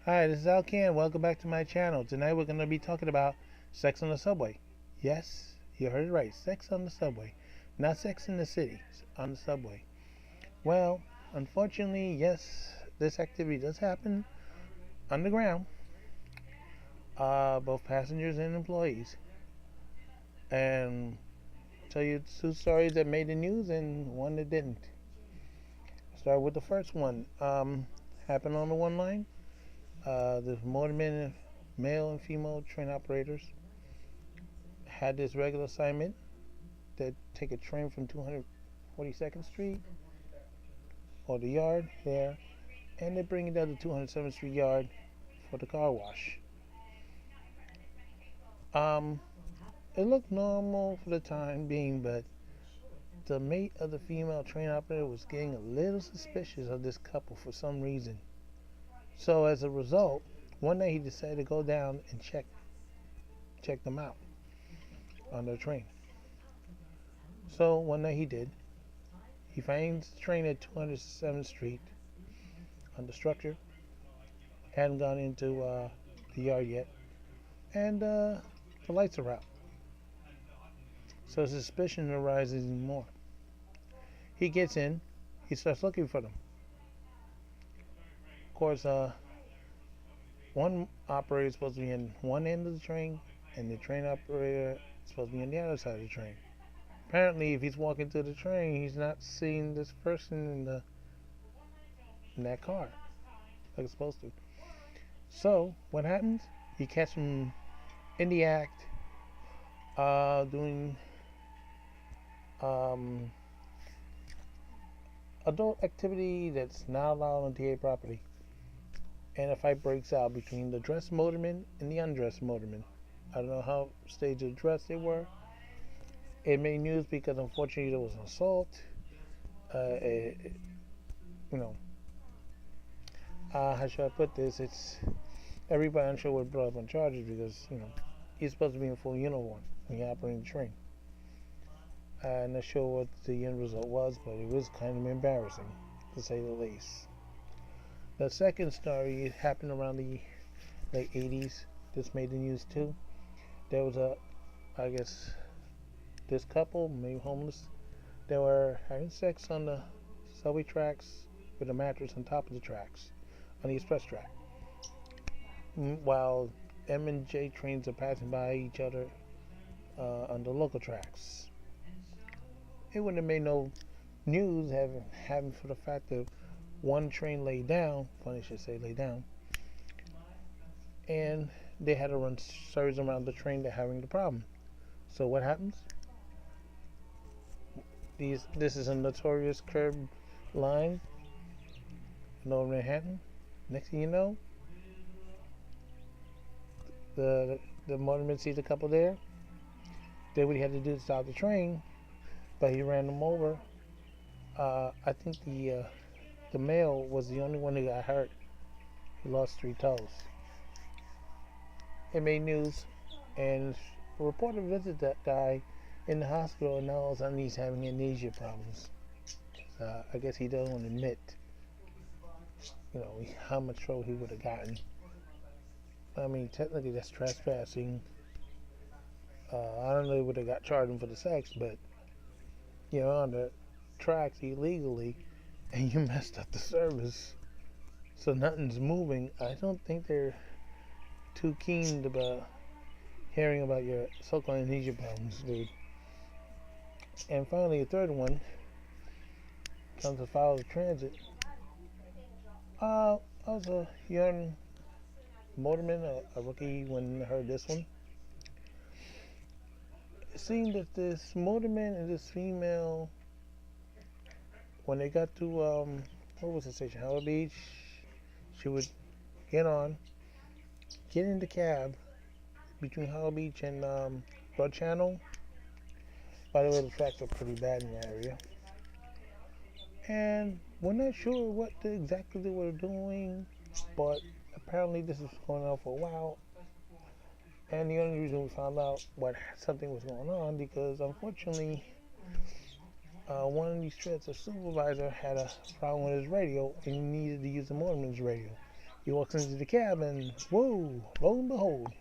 Hi, this is Alcan. Welcome back to my channel. Tonight we're going to be talking about sex on the subway. Yes, you heard it right. Sex on the subway. Not sex in the city, on the subway. Well, unfortunately, yes, this activity does happen underground, both passengers and employees. And I'll tell you two stories that made the news and one that didn't. Start with the first one. Happened on the one line. The motormen, male and female train operators, had this regular assignment that take a train from 242nd Street or the yard there, and they bring it down to 207th Street yard for the car wash. Um, it looked normal for the time being, but the mate of the female train operator was getting a little suspicious of this couple for some reason. So as a result, one day he decided to go down and check them out on their train. So one night he did. He finds the train at 207th Street on the structure. Hadn't gone into the yard yet, and the lights are out. So suspicion arises even more. He gets in. He starts looking for them. Of course, one operator is supposed to be in one end of the train, and the train operator is supposed to be on the other side of the train. Apparently, if he's walking to the train, he's not seeing this person in that car like it's supposed to. So what happens? He catches him in the act, doing um, adult activity that's not allowed on TA property. And a fight breaks out between the dressed motorman and the undressed motorman. I don't know how stage of dress they were. It made news because unfortunately there was an assault. You know, how should I put this? It's everybody I'm sure was brought up on charges because he's supposed to be in full uniform when you're operating the train. I'm not sure what the end result was, but it was kind of embarrassing to say the least. The second story happened around the late 80s. This made the news too. There was I guess, this couple, maybe homeless. They were having sex on the subway tracks with a mattress on top of the tracks on the express track, while M and J trains are passing by each other on the local tracks. It wouldn't have made no news having for the fact that one train lay down. Funny should say lay down, and they had to run service around the train that having the problem. So what happens? This is a notorious curb line in Lower Manhattan. Next thing you know, the the motorman sees a couple there. Did what he had to do to stop the train, but he ran them over. I think the male was the only one who got hurt. He lost three toes. It made news, and a reporter visited that guy in the hospital, and now all of a sudden he's having amnesia problems. I guess he doesn't want to admit, how much trouble he would have gotten. I mean, technically that's trespassing. I don't know if he would have got charged for the sex, but on the tracks illegally, and you messed up the service, so nothing's moving. I don't think they're too keen about hearing about your so-called amnesia problems, dude. And finally, a third one comes to follow the transit. I was a young motorman, a rookie when I heard this one. It seemed that this motorman and this female, when they got to what was the station, Howard Beach, she would get in the cab between Howard Beach and Broad Channel. By the way, the tracks are pretty bad in the area, and we're not sure what exactly they were doing, but apparently this was going on for a while. And the only reason we found out what something was going on because unfortunately one of these threads, a supervisor, had a problem with his radio and he needed to use the motorman's radio. He walks into the cab and whoa, lo and behold,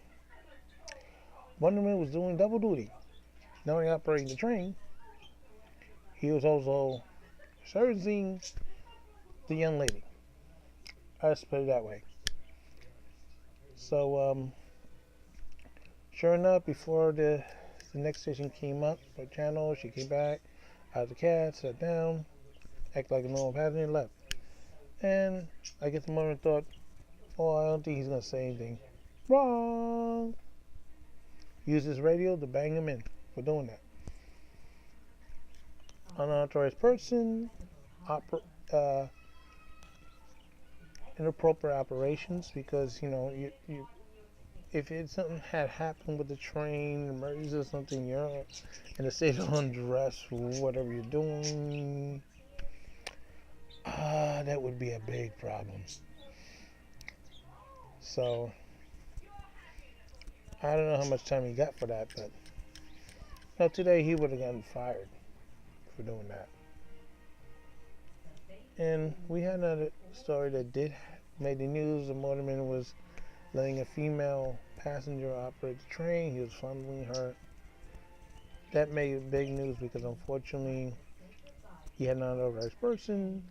Wonderman was doing double duty. Not only operating the train, he was also servicing the young lady. Let's put it that way. So, sure enough, before the next station came up, or channel, she came back out of the cab, sat down, acted like a normal passenger, and left. And I guess the mother thought, oh, I don't think he's going to say anything. Wrong! Use his radio to bang him in for doing that. Unauthorized person, inappropriate operations, because, if something had happened with the train, emergency or something, you're in a state of undress, whatever you're doing, that would be a big problem. So, I don't know how much time he got for that, but today he would have gotten fired for doing that. And we had another story that did make the news. The motorman was letting a female passenger operate the train. He was fondling her. That made big news because unfortunately he had not authorized person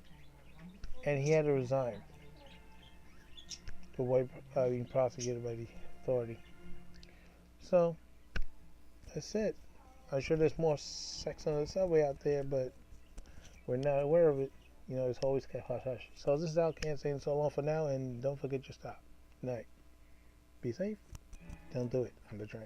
and he had to resign to avoid being prosecuted by the authority. So that's it. I'm sure there's more sex on the subway out there, but we're not aware of it. It's always kept hush hush. So this is Alcan saying so long for now, and don't forget your stop. Night. Be safe. Don't do it on the train.